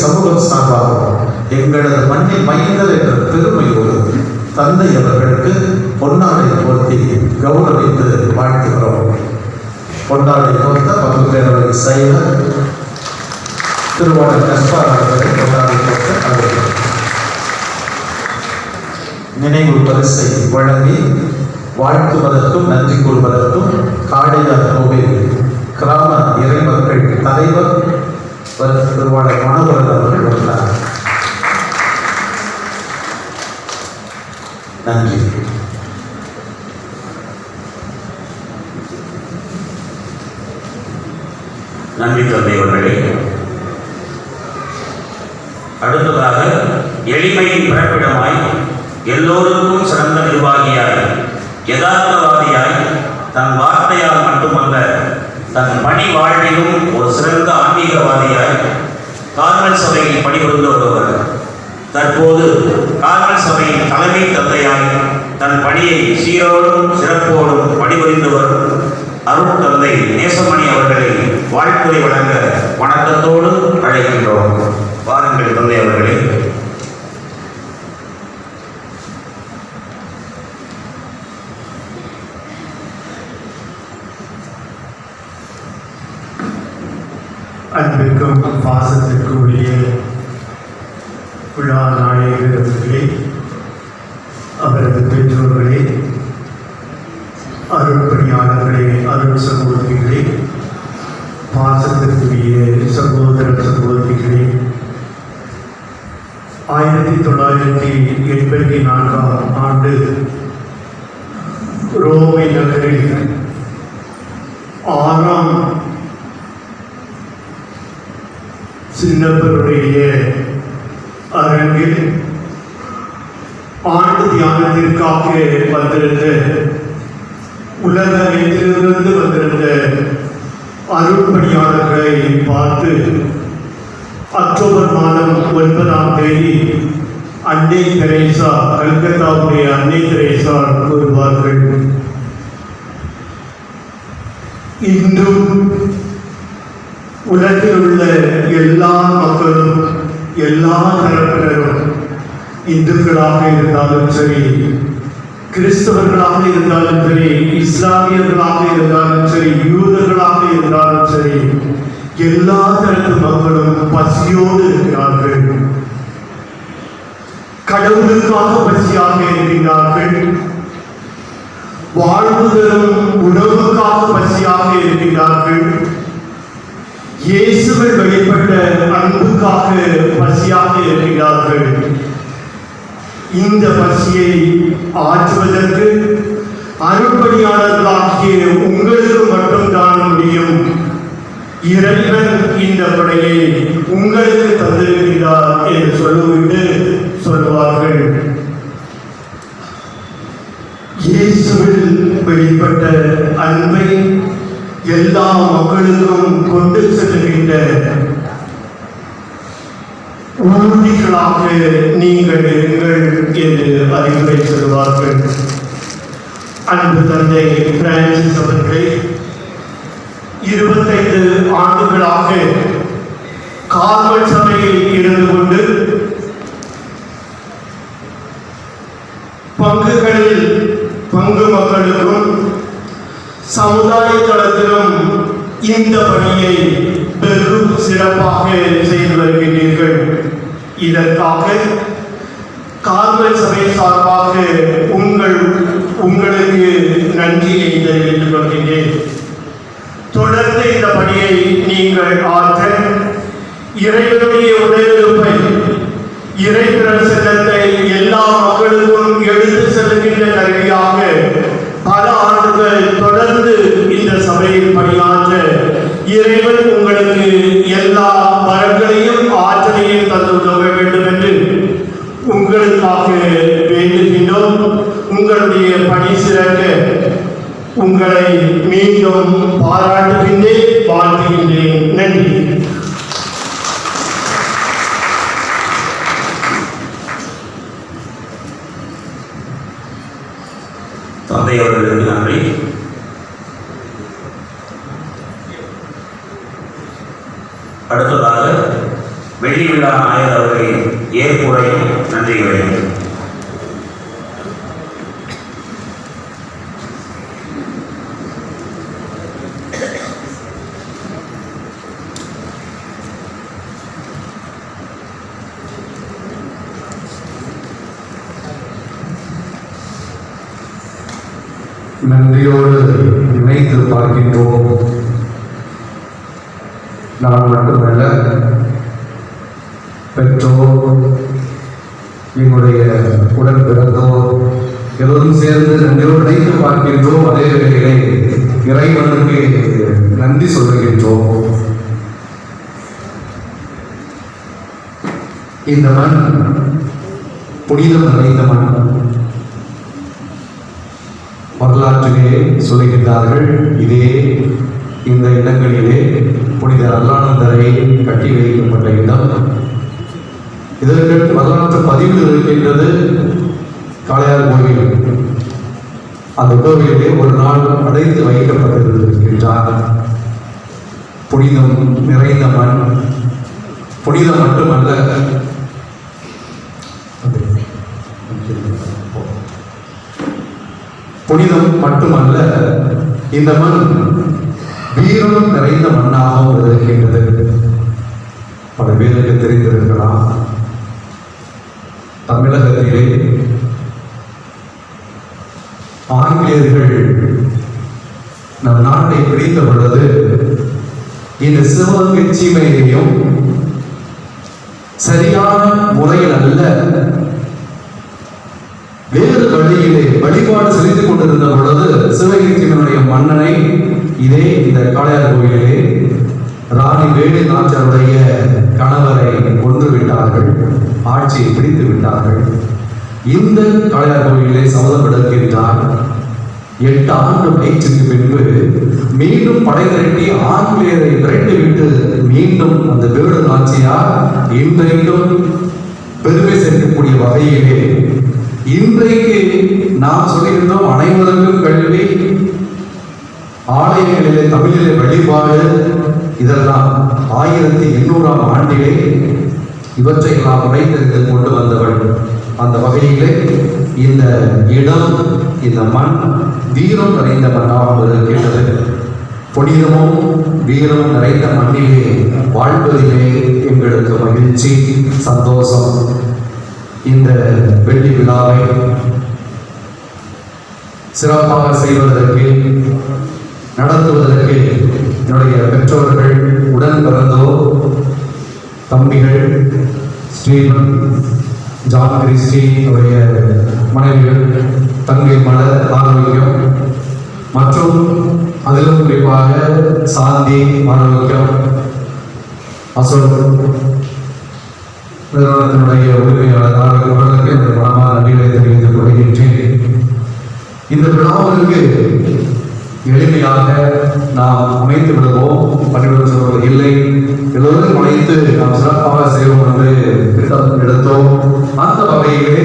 சமூகம் சார்பாகவும் எங்களது மண்ணின் மைந்தர் என்ற பெருமையோடு தந்தை அவர்களுக்கு பொன்னாடை போர்த்தி கௌரவித்து வாழ்த்துகிறோம். பொன்னாடை போர்த்த பங்கு பேரவை செயலர் திருவாளர் கஸ்பார் அவர்களை பொன்னாடை போர்த்த அவர்கள் நினைவு பரிசை வழங்கி வாழ்த்துவதற்கும் நன்றி கூறுவதற்கும் காடையார் கோவில் கிராம இறைமக்கள் தலைவர் திருவாளர் மனோகரன் அவர்கள் வந்தார். நன்றி. நன்றி தந்தையவர்களே. அடுத்ததாக எளிமையின் பிறப்பிடமாய் எல்லோருக்கும் சிறந்த நிர்வாகியாய் யதார்த்தவாதியாய் தன் வார்த்தையால் மட்டுமல்ல தன் பணி வாழ்விலும் ஒரு சிறந்த ஆன்மீகவாதியாய் கார்மல் சபையில் பணிபுரிந்து வருபவர், தற்போது கார்மல் சபையின் தலைமை தந்தையாய் தன் பணியை சீரோடும் சிறப்போடும் பணிபுரிந்து வரும் அருள் தந்தை நேசமணி அவர்களை வாழ்த்துரை வழங்க வணக்கத்தோடு அழைக்கின்றோம். வாருங்கள் தந்தை அவர்களே. அன்பிற்கும் பாசத்திற்கும் உரிய விழா நாயகர்களே, அவரது பெற்றோர்களே, அருள்பணியாளர்களே, அருள் சகோதரிகளே, பாசத்திற்குரிய சகோதர சகோதரிகளே, 1984 ஆண்டு ரோமை நகரில் 6ஆம் சின்னப்பருடைய அரங்கில் ஆண்டு தியானத்திற்காக வந்திருந்த உலகத்திலிருந்து வந்திருந்த அருள்பணியாளர்களை பார்த்து அக்டோபர் மாதம் 9ஆம் தேதி அன்னை தெரேசா, கல்கத்தாவுடைய அன்னை தெரேசா கூறுவார்கள், இன்றும் உலகில் உள்ள எல்லா மக்களும், எல்லா தரப்பினரும், இந்துக்களாக இருந்தாலும் சரி, கிறிஸ்தவர்களாக இருந்தாலும் சரி, இஸ்லாமியர்களாக இருந்தாலும் சரி, யூதர்களாக இருந்தாலும் சரி, எல்லா தரப்பு மக்களும் பசியோடு இருக்கிறார்கள். கடவுளுக்காக பசியாக இருக்கிறார்கள். வாழ்வு தரும் உணவுக்காக பசியாக இருக்கிறார்கள். இயேசுவை வெளிப்பட்ட அன்புக்காக பசியாக இருக்கிறார்கள். இந்த பசியை ஆற்றுவதற்கு அருள்பணியாளர்களாகிய உங்களுக்கு மட்டும்தான் முடியும். இறைவன் இந்த படையை உங்களுக்கு தந்திருக்கிறார் என்று சொல்லிவிட்டு சொல்வார்கள். இயேசுவில் வெளிப்பட்ட அன்பை எல்லா மக்களுக்கும் கொண்டு செல்கின்ற ஊர்திகளாக நீங்கள் இருங்கள் என்று அறிவுரை சொல்வார்கள். அன்பு தந்தை பிரான்சிஸ் அவர்களே, 25 ஆண்டுகளாக கார்மல் சபையில் இருந்து கொண்டு பங்குகளில் பங்கு மக்களுக்கும் சமுதாய தளத்திலும் இந்த பணியை வெகு சிறப்பாக செய்து வருகின்றீர்கள். இதற்காக கார்மல் சபை சார்பாக உங்களுக்கு நன்றியை தெரிவித்துக் கொள்கின்றேன். தொடர்ந்து இந்த பணியை நீங்கள் ஆற்ற இறைவனுடைய உடலுறுப்பை, இறை பிரசன்னத்தை எல்லா மக்களுக்கும் எடுத்து செல்கின்ற கருவியாக பல ஆண்டுகள் தொடர்ந்து இந்த சபையில் பணியாற்ற இறைவன் உங்களுக்கு எல்லா வரங்களையும் ஆற்றலையும் தந்து உதவ வேண்டும் என்று உங்களுக்காக வேண்டுகின்றோம். உங்களுடைய பணி சிறக்க உங்களை மீண்டும் பாராட்டுகின்றேன், வாழ்த்துகின்றேன். நன்றி. தந்தை அவர்களுக்கு நன்றி. அடுத்ததாக வெள்ளி விழா நாயர் அவர்களை ஏற்புரையும் நன்றிகளையும். நன்றியோடு நினைத்து பார்க்கின்றோம். நான் மட்டுமல்ல, பெற்றோர், எங்களுடைய உடன் பிறந்தோர் எல்லோரும் சேர்ந்து நன்றியோடு நினைத்து பார்க்கின்றோம். அதே வேளையிலே இறைவனுக்கு நன்றி சொல்லுகின்றோம். இந்த மண் புனிதம் நிறைந்த மண். வரலாற்றிலே சொல்லுகின்றார்கள், இதே இந்த இடங்களிலே புனித அருளானந்தரை கட்டி வைக்கப்பட்ட இடம். இதற்கு வரலாற்று பதிவு இருக்கின்றது. காளையார் கோவில், அந்த கோவிலே ஒரு நாள் அடைத்து வைக்கப்பட்டிருக்கின்றார். புனிதம் நிறைந்த மண். புனிதம் மட்டுமல்ல, புனிதம் மட்டுமல்ல, இந்த மண் வீரம் நிறைந்த மண்ணாகவும் இருக்கின்றது. பல பேருக்கு தெரிந்திருக்கலாம், தமிழகத்திலே ஆங்கிலேயர்கள் நம் நாட்டை பிடித்த பொழுது இந்த சிவகங்கை சீமையையும் சரியான முறையில் அல்ல, வேறு வழியிலே வழிபாடு செலுத்திக் கொண்டிருந்த பொழுது சிவகங்கையினுடைய மன்னனை இதே இந்த காளையார் கோவிலிலே ராணி வேலு நாச்சியாருடைய கணவரை கொன்று விட்டார்கள், ஆட்சியை பிடித்து விட்டார்கள். இந்த காளையார் கோவிலிலே சபதம் எடுக்கின்றார். 8 ஆண்டு பயிற்சிக்கு பின்பு மீண்டும் படை திரட்டி ஆங்கிலேயரை விரட்டிவிட்டு மீண்டும் அந்த வேலு நாச்சியார் இன்றைக்கும் பெருமை சேர்க்கக்கூடிய வகையிலே இன்றைக்கு நாம் சொல்லுகின்றோம், அனைவருக்கும் கல்வி, ஆலயங்களிலே தமிழிலே வழிபாடு, இதெல்லாம் 1800ஆம் ஆண்டிலே இவற்றை எல்லாம் உடைத்தெறிந்து கொண்டு வந்தவள். அந்த வகையிலே இந்த இடம், இந்த மண் வீரம் நிறைந்த மண்ணாக இருக்கின்றது. புனிதமும் வீரம் நிறைந்த மண்ணிலே வாழ்வதிலே எங்களுக்கு மகிழ்ச்சி, சந்தோஷம். இந்த வெள்ளி விழாவை சிறப்பாக செய்வதற்கு, நடத்துவதற்கு என்னுடைய பெற்றோர்கள், உடன் பிறந்தோர், தம்பிகள் ஸ்ரீமன் ஜான் கிறிஸ்டி, அவருடைய மனைவிகள் தங்கை மலர் ஆரோக்கியம், மற்றும் அதிலும் குறிப்பாக சாந்தி ஆரோக்கியம், அசோக் நிறுவனத்தினுடைய உரிமையாளர் அவர்களுக்கு இந்த மனமான நன்றிகளை தெரிவித்துக் கொள்கின்றேன். இந்த விழாவிற்கு எளிமையாக நாம் அமைத்து விடுவோம், பண்ணிவிட சொல்வது இல்லை, எல்லோரும் அழைத்து நாம் சிறப்பாக செய்வோம் என்று திட்டம் எடுத்தோம். அந்த வகையிலே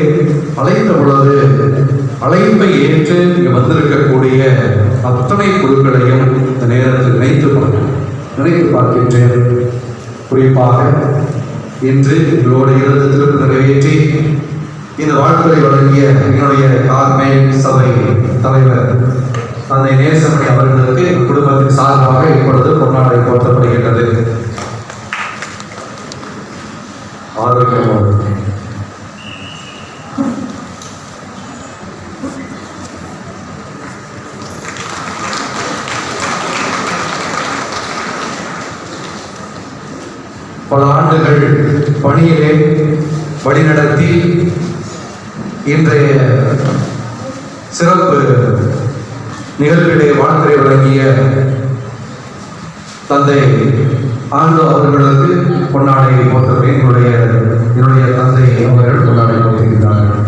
அழைத்த பொழுது அழைப்பை ஏற்று இங்கு வந்திருக்கக்கூடிய அத்தனை குழுக்களையும் இந்த நேரத்தில் நினைத்து பார்க்கின்றேன். குறிப்பாக இன்று உங்களோடு இருந்து திருப்பி நிறைவேற்றி இந்த வாழ்த்துறை வழங்கிய என்னுடைய கார்மேல் சபை தலைவர் தந்தை நேசமணி அவர்களுக்கு குடும்பத்தின் சார்பாக இப்பொழுது பொன்னாடை போற்றப்படுகின்றது. ஆரோக்கியமாக பல ஆண்டுகள் பணியிலே வழிநடத்தி இன்றைய சிறப்பு நிகழ்விலே வாழ்த்துறை வழங்கிய தந்தை ஆண்டு அவர்களுக்கு பொன்னாடை போற்றுகிறேன். என்னுடைய தந்தை அவர்கள் பொன்னாடை போற்றுகிறார்கள்.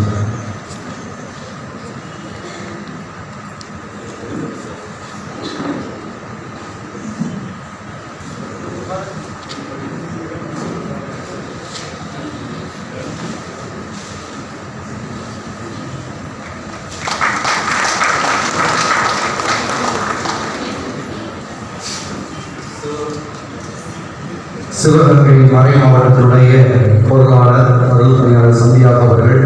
சிவகங்கை மறை மாவட்டத்தினுடைய பொருளாளர் அருள்பணியாளர் சந்தியாக அவர்கள்,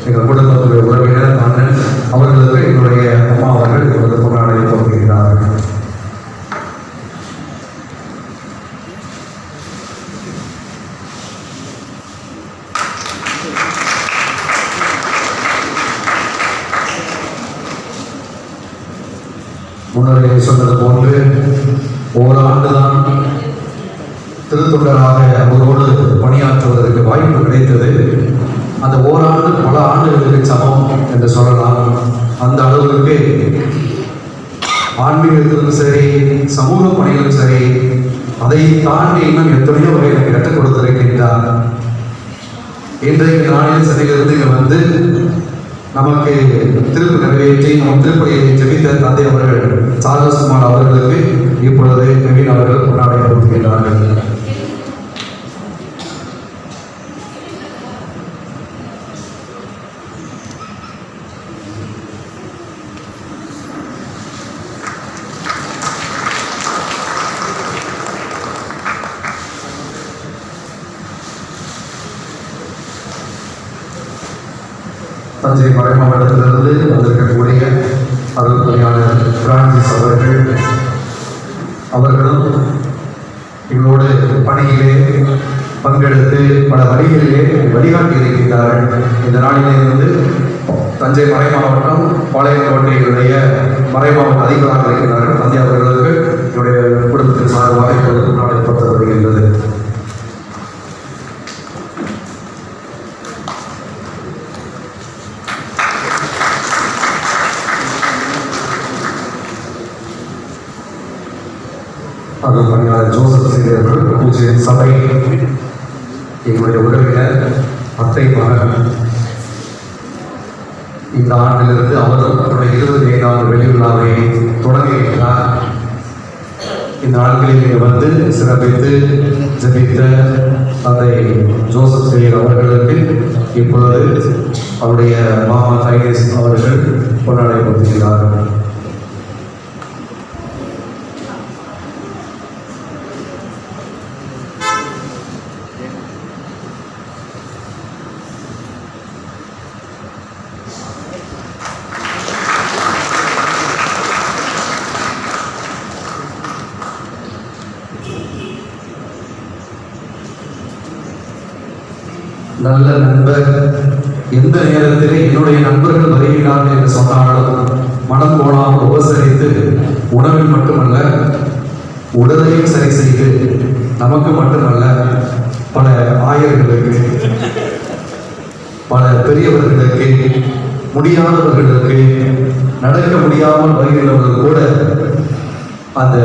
எங்கள் குடும்பத்துடைய உறவினர் அண்ணன் அவர்களுக்கு என்னுடைய அம்மா அவர்கள் இவரது பொருளாளரை தொடங்குகிறார்கள். முன்னரே சொன்னது போன்று ஓராண்டுதான் திருத்தொண்டராக அவரோடு பணியாற்றுவதற்கு வாய்ப்பு கிடைத்தது. அந்த ஓராண்டு பல ஆண்டுகளுக்கு சமம் என்று சொல்லலாம். அந்த அளவுக்கு ஆன்மீகத்திலும் சரி, சமூக பணியிலும் சரி, அதை தாண்டி இன்னும் எத்தனையோ வகையில் கற்றுக் கொடுத்திருக்கின்றார். இன்றைய நாளில் சிலையிலிருந்து இங்கே வந்து நமக்கு திருப்பு நிறைவேற்றி நம் திருப்பதியை ஜெபித்த தந்தை அவர்கள் சார்லஸ் குமார் அவர்களுக்கு இப்பொழுது நவீன் அவர்கள் கொண்டாடப்படுகிறார்கள். தஞ்சை மறை மாவட்டத்திலிருந்து வந்திருக்கக்கூடிய அருள்பணியாளர் பிரான்சிஸ் அவர்களும் எங்களோடு பணியிலே பங்கெடுத்து பல வழிகளிலே வழிகாட்டி இருக்கின்றார்கள். இந்த நாளிலே இருந்து தஞ்சை மறை மாவட்டம் பாளையங்கோட்டையுடைய மறை மாவட்ட அதிபராக இருக்கிறார்கள். தந்தை அவர்களுக்கு என்னுடைய குடும்பத்தின் சார்பாக எங்களுக்கு நாளைப்படுத்த வருகின்றது. அருள்பணியாளர் ஜோசப் செய்தவர்கள் பூஜை சபை எங்களுடைய உறவினர் அத்தை மகன். இந்த ஆண்டிலிருந்து அவரும் தன்னுடைய 25வது வெளிவிழாவை தொடங்குகின்றார். இந்த நாட்களில் வந்து சிறப்பித்து ஜெபித்த தந்தை ஜோசப் செய்யர் அவர்களுக்கு இப்பொழுது அவருடைய மாமா தைனேஸ் அவர்கள் கொண்டாடப்படுகிறார்கள். நல்ல நண்பர், எந்த நேரத்திலே என்னுடைய நண்பர்கள் வருகிறார்கள் என்று சொன்னாலும் மனம் போனால் உபசரித்து உணவில் மட்டுமல்ல உடலையும் சரி செய்து நமக்கு மட்டுமல்ல பல ஆயர்களுக்கு, பல பெரியவர்களுக்கு, முடியாதவர்களுக்கு, நடக்க முடியாமல் வருகிறவர்கள் கூட அந்த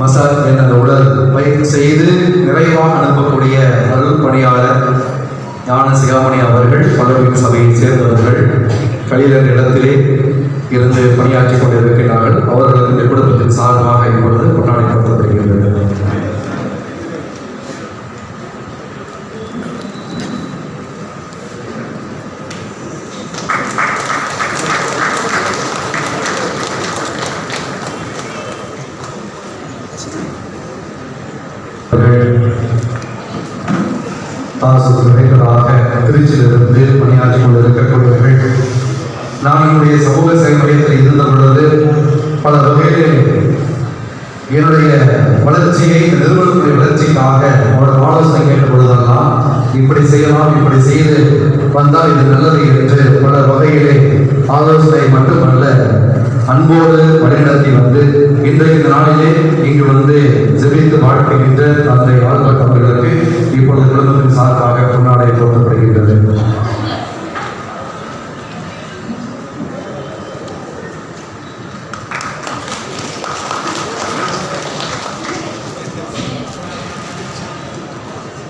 மசாஜ் என்ற உடல் பயிற்சி செய்து நிறைவாக அனுப்பக்கூடிய அருள்பணியாளர் ஞான சிகாமணி அவர்கள் பலவீன சபையை சேர்ந்தவர்கள் கலிலர் இடத்திலே இருந்து பணியாற்றி கொண்டிருக்கிறார்கள். அவர்களுக்கு குடும்பத்தின் சார்பாக இப்பொழுது கொண்டாடப்படுகிறது. திருச்சியிலிருந்து பணியாற்றி கொண்டிருக்கக்கூடியவர்கள். நான் என்னுடைய சமூக செயல்முறையில் இருந்த பொழுது பல வகையில் என்னுடைய வளர்ச்சியை, நிறுவனத்துடைய வளர்ச்சிக்காக அவர்கள் ஆலோசனை கேட்ட பொழுதெல்லாம் இப்படி செய்யலாம், இப்படி செய்து வந்தால் இது நல்லது என்று பல வகையிலே ஆலோசனை மட்டுமல்ல அன்போடு வழிநடத்தி வந்து இன்றைய நாளிலே இங்கு வந்து ஜெபித்து வாழ்த்துகின்ற தந்தை ஆல்பர்ட் அவர்களுக்கு இப்பொழுது குடும்பத்தின் சார்பாக கொண்டாட போற்றப்படுகின்றது.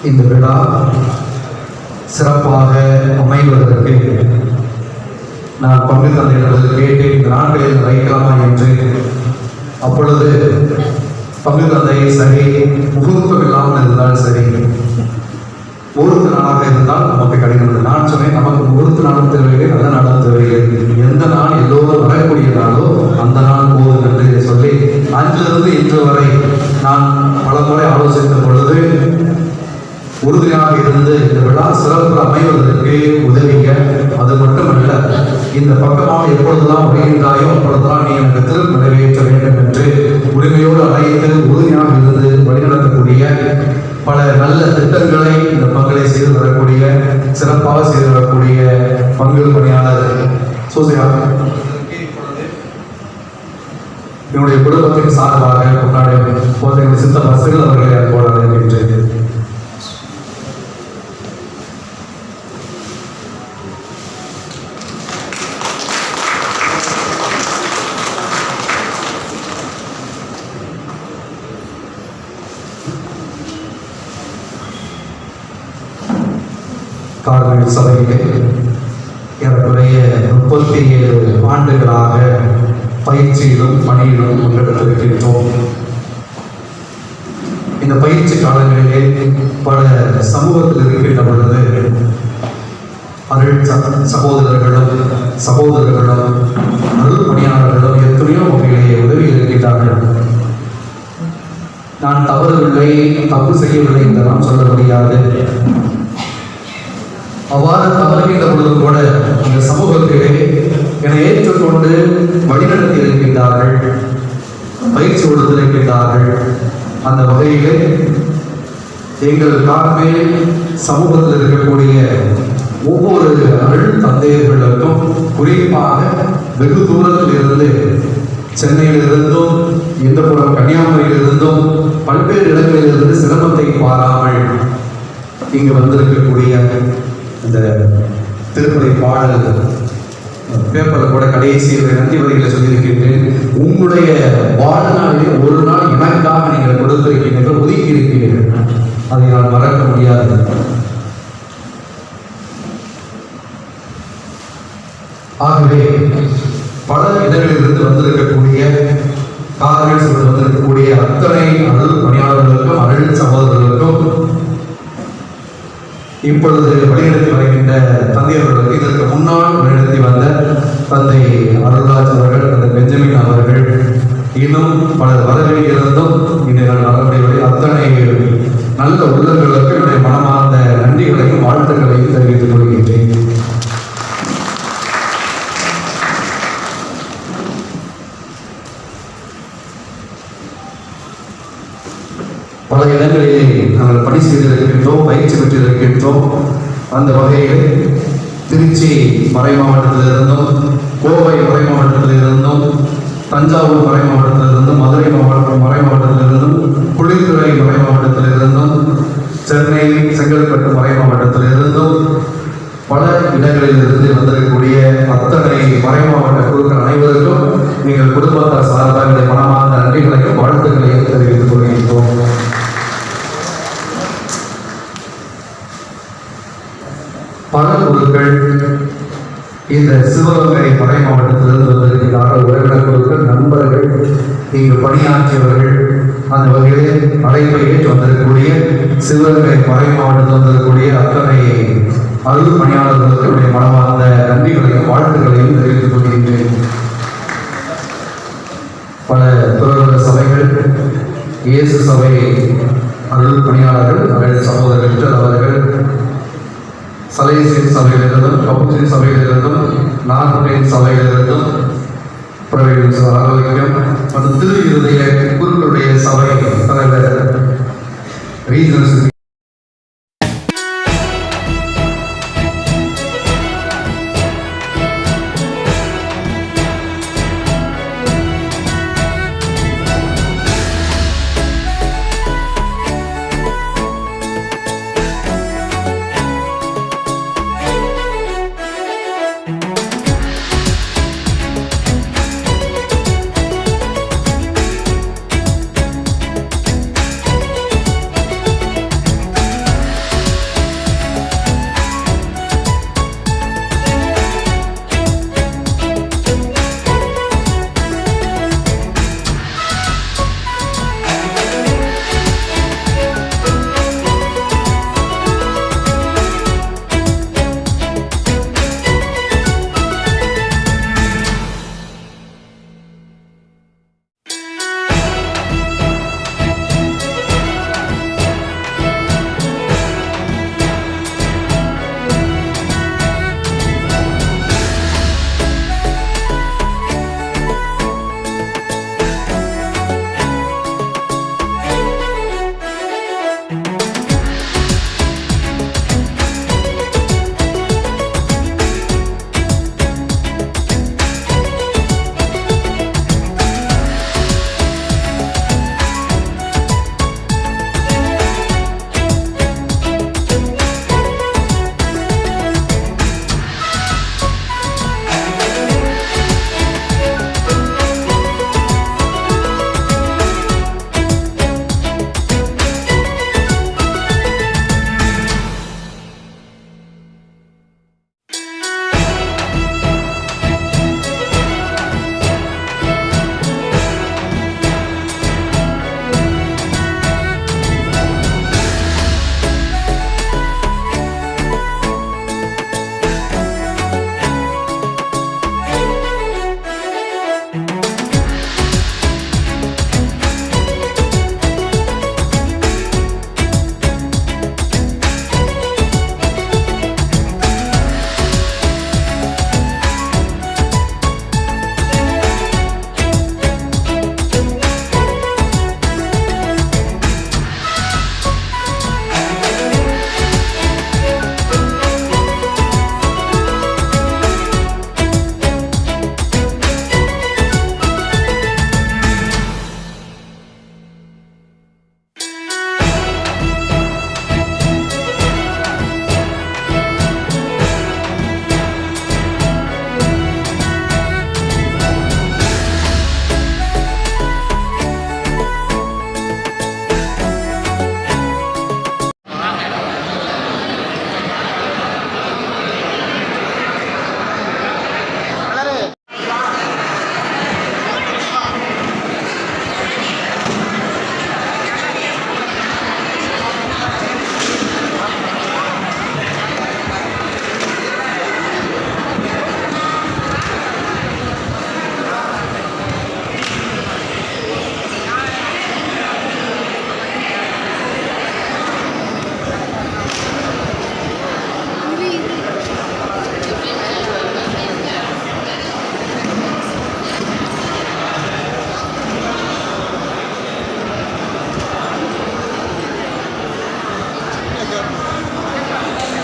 இந்த விழா சிறப்பாக அமைவதற்கு நான் பங்கு தந்தையிடத்தில் கேட்டு இந்த நாட்களில் வைக்கலாமா என்று. அப்பொழுது பங்கு தந்தை சரி, முகூர்த்தம் இல்லாமல் இருந்தால் சரி, முகூர்த்த நாளாக இருந்தால் நமக்கு கிடைக்கிறது. நான் சொன்னேன், நமக்கு முகூர்த்த நாளும் தேவையில்லை, நல்ல நாளும் தேவையில்லை, எந்த நாள் எல்லோரும் வரக்கூடிய நாளோ அந்த நாள் போதும் என்று சொல்லி அன்றிலிருந்து இன்று வரை நான் பல ஆலோசித்த பொழுது உறுதியாக இருந்து இந்த விழா சிறப்பு அமைவதற்கு உதவிங்க. அது மட்டுமல்ல, இந்த பக்கமாக எப்பொழுதெல்லாம் வருகின்றாயோ அப்பொழுதெல்லாம் நீ எனக்கு திரும்ப நிறைவேற்ற வேண்டும் என்று உரிமையோடு அழைத்து உறுதியாக இருந்து வழிநடத்தக்கூடிய பல நல்ல திட்டங்களை இந்த பங்களை செய்து வரக்கூடிய சிறப்பாக செய்து வரக்கூடிய பங்கு பணியாளர் சூசியா என்னுடைய குடும்பத்தின் சார்பாக கொண்டாடி போதை சித்த பசுகள் அவர்களை அன்போடு அழைக்கின்றேன். கார்மேல் சபையிலே ஏறக்குறைய 37 ஆண்டுகளாக பயிற்சியிலும் பணியிலும் பங்கெடுத்திருக்கின்றோம். இந்த பயிற்சி காலங்களிலே பல சமூகத்தில் இருக்கின்ற பொழுது அருள் சகோதரர்களும் அருள் பணியாளர்களும் எத்தனையோ வகையிலே உதவி இருக்கின்றார்கள். நான் தப்பு செய்யவில்லை என்றெல்லாம் சொல்ல முடியாது. அவ்வாறு தவறுகின்ற பொழுது கூட இந்த சமூகத்திலே என்னை ஏற்றுக்கொண்டு வழிநடத்தி இருக்கின்றார்கள், பயிற்சி கொடுத்திருக்கின்றார்கள். அந்த வகையிலே எங்கள் கார்மேல் சமூகத்தில் இருக்கக்கூடிய ஒவ்வொரு அருள் தந்தையர்களுக்கும், குறிப்பாக வெகு தூரத்தில் இருந்து சென்னையிலிருந்தும் இந்த புறம் கன்னியாகுமரியிலிருந்தும் பல்வேறு இடங்களிலிருந்து சிரமத்தை பாராமல் இங்கு வந்திருக்கக்கூடிய இந்த திருப்பதி பாடல் பேப்பரில் கூட கடைசியில் நன்றி வரிகளை சொல்லியிருக்கின்றேன். உங்களுடைய வாழ்நாளிலே ஒரு நாள் எனக்காக நீங்கள் கொடுத்திருக்கிறீர்கள், ஒதுக்கி இருக்கிறீர்கள். அதை நான் மறக்க முடியாது. ஆகவே பல இடங்களிலிருந்து வந்திருக்கக்கூடிய கார்மேல் வந்திருக்கக்கூடிய அத்தனை அருள் பணியாளர்களுக்கும் அருள் சகோதரர்களுக்கும் இப்பொழுது வழிநடத்தி வருகின்ற தந்தையர்களுக்கு, இதற்கு முன்னால் வழிநடத்தி வந்த தந்தை அருள்ராஜ் அவர்கள், தந்தை பெஞ்சமின் அவர்கள், இன்னும் பலர் வரவில் இருந்தும் இந்த வரக்கூடிய அத்தனை நல்ல உள்ளங்களுக்கு என்னுடைய மனமார்ந்த நன்றிகளையும் வாழ்த்துக்களையும் தெரிவித்துக் கொள்கின்றேன். பல இடங்களிலே நாங்கள் பணி செய்திருக்கின்றோம், பயிற்சி பெற்றிருக்கின்றோம். அந்த வகையில் திருச்சி மறை மாவட்டத்திலிருந்தும், கோவை மறை மாவட்டத்திலிருந்தும், தஞ்சாவூர் மறை மாவட்டத்திலிருந்தும், மதுரை மறை மாவட்டத்திலிருந்தும், குளித்துறை மறை மாவட்டத்திலிருந்தும், சென்னை செங்கல்பட்டு மறை மாவட்டத்திலிருந்தும் பல இடங்களிலிருந்து வந்திருக்கக்கூடிய அத்தனை மறை மாவட்ட குழுக்கள் அனைவருக்கும் நீங்கள் குடும்பத்தார் சார்பாக மனமார்ந்த நன்றிகளையும் வாழ்த்துக்களையும் தெரிவித்துக் கொள்கின்றோம். பல குழுக்கள் இந்த சிவகங்கை மறை மாவட்டத்திலிருந்து வந்திருக்கிறார்கள். உறவினர் குழுக்கள், நண்பர்கள், இங்கு பணியாற்றியவர்கள், அந்த வகையிலே அழைப்பை ஏற்று வந்திருக்கக்கூடிய சிவகங்கை மறை மாவட்டத்தில் வந்திருக்கக்கூடிய அத்தனை அருள் பணியாளர்களுக்கு என்னுடைய மனமார்ந்த நன்றிகளையும் வாழ்த்துக்களையும் தெரிவித்துக் கொள்கின்றேன். பல துறவற சபைகள், இயேசு சபை அருள் பணியாளர்கள், அருள் சகோதரர்கள் அவர்கள், சலேசியன் சபையிலிருந்தும், கப்புச்சின் சபையிலிருந்தும், நார்மலின் சபையிலிருந்தும், ஆரோக்கியம் மற்றும் திரு இருதய குருக்களுடைய சபை தலைவர் ரீஜனல்